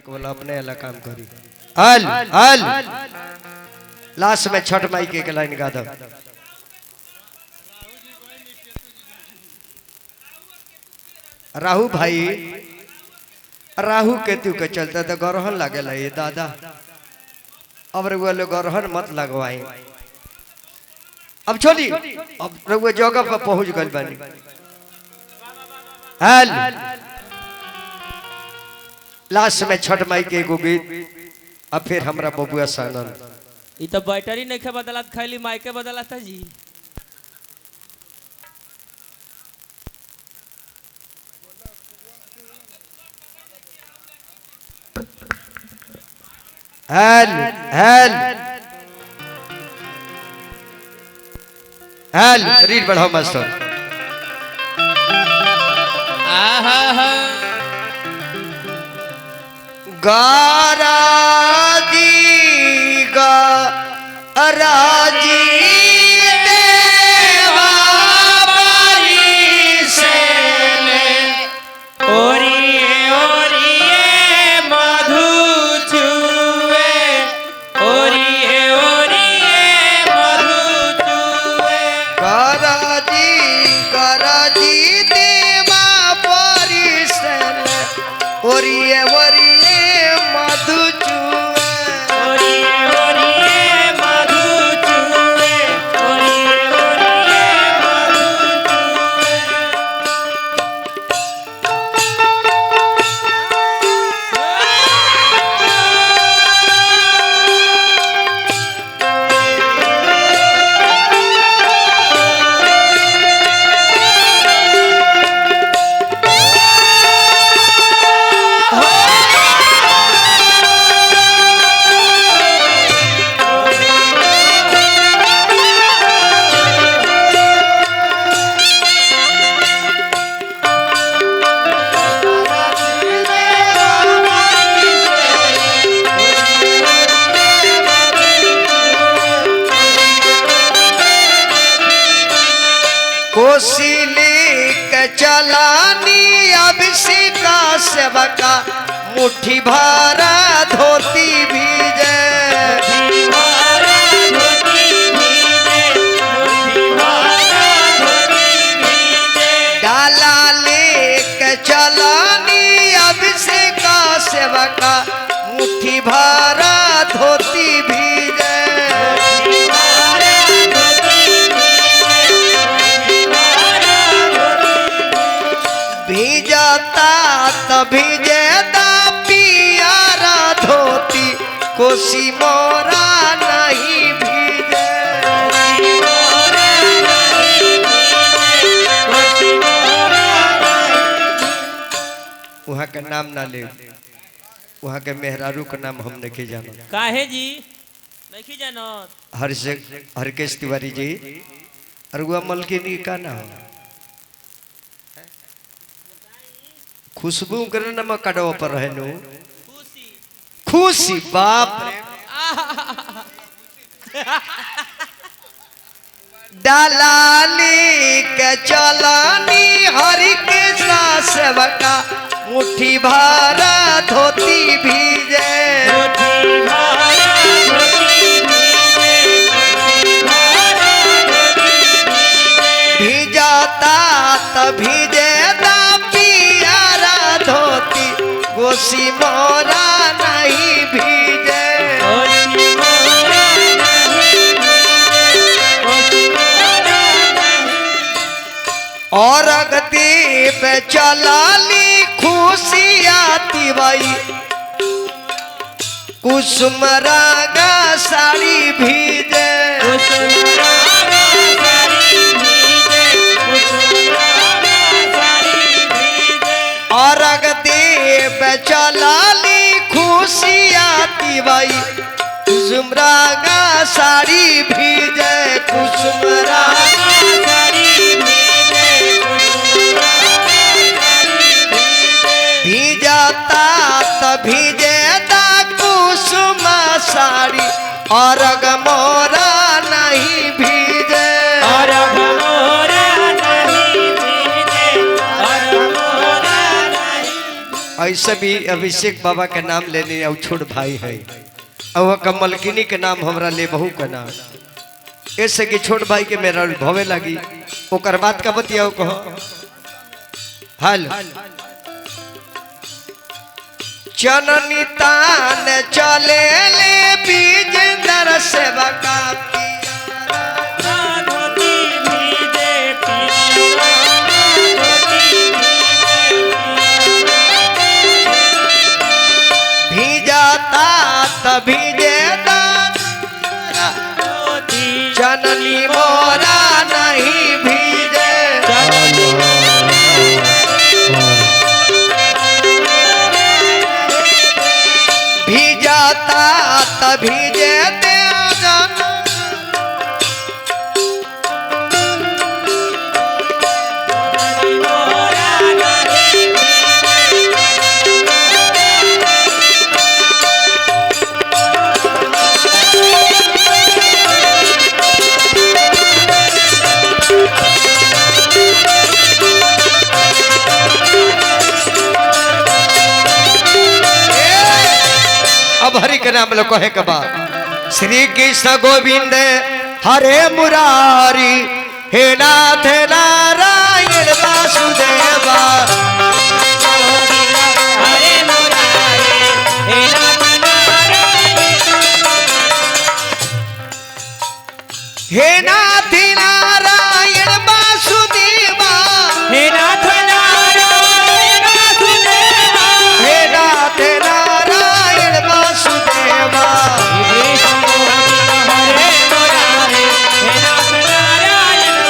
बोला अपने अला काम करी हल हल लास्ट में छठ माई के लाइन गा दो। राहु भाई राहु केतु के चलते तो गरहन लगे ये दादा अब रघुआ लोग गरहन मत लगवाई। अब छोड़ी अब रघुआ जगह पर पहुंच गए बनी हल लास्ट में छठ माई के एगो गीत अब फिर हमरा बबुआ सानन ये तो बैटरी नहीं के बदला खाली माई के बदला था जी। हेल हेल हेल रीड बढ़ाओ मास्टर। गाराजी गाराजी देवा बारी से ले ओरिए ओरिए मधु चुए ओरिए ओरिए मधु चुए गाराजी गाराजी देवा बारी से ले ओरिए ओरिए मधु चुए ओरिए ओरिए मधु चुए ओरिए ओरिए मधु कोसिली के चलानी अभिषेका सेवका मुट्ठी भरा धोती भीजे डाला लेके चलानी अभिषेका सेवका मुट्ठी भरा धोती भीजे भीजता तभी जेदा पियारा धोती कोसी मोरा नहीं भीजे वहाँ का नाम ना ले वहाँ के मेहरारू का नाम हम नहीं जानो काहे जी नहीं जानो हरकेश तिवारी जी अरुआ मलकिनी का नाम खुशबू करे नम कड़वा पर रहनु खुशी बाप दलाली के चलानी हरि के सेवका मुट्ठी भरा धोती भीजे भीजाता तभी जेदा पियारा धोती कोसी मोरा नहीं भीजे और अगती पे चलाली खुशी आती भाई कुसुम रागा साड़ी भीजे और अगदेव चलाली खुशी आती भाई कुसुमरागा साड़ी भीजे कुसुमरागा साड़ी भीजाता तभी जेदा कुसुम साड़ी और मोरा नहीं भीजे ऐसे भी अभिषेक बाबा के नाम लेने और छोट भाई है और कमलकिनी के नाम हमरा ले बहू का नाम ऐसे कि छोट भाई के मेरा भवे लगी ओकर बात का बतियाओ कहो हाल चननी तान चले ले बीज दर सेवा का भीजे जननी मोरा नहीं भीजे भीजाता तभीजे अब हरि के नाम लो कहे के बाद श्री कृष्ण गोविंद हरे मुरारी हे नाथ नारायण वासुदेवा हरे मुरारी हे नाथ हे नाथ नारायण वासुदेवा हे नाथ नारायण वासुदेवा हे नाथ नारायण वासुदेवा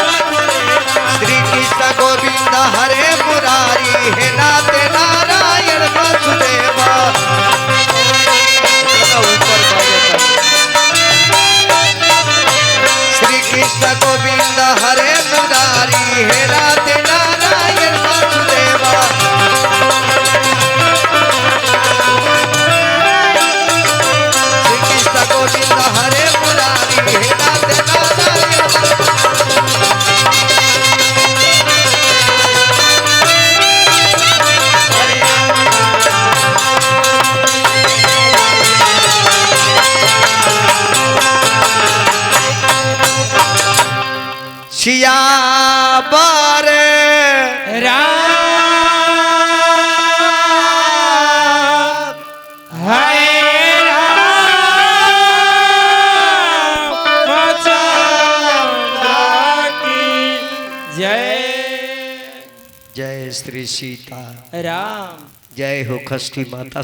श्री कृष्ण गोविंद हरे मुरारी हे नाथ नारायण वासुदेवा श्री कृष्ण गोविंद हरे मुरारी हे नाथ नारायण वासुदेवा श्री कृष्ण गोविंद हरे मुरारी हे नाथ नारायण सियावर राम हरे राम की जय जय श्री सीता राम जय हो खष्टी माता।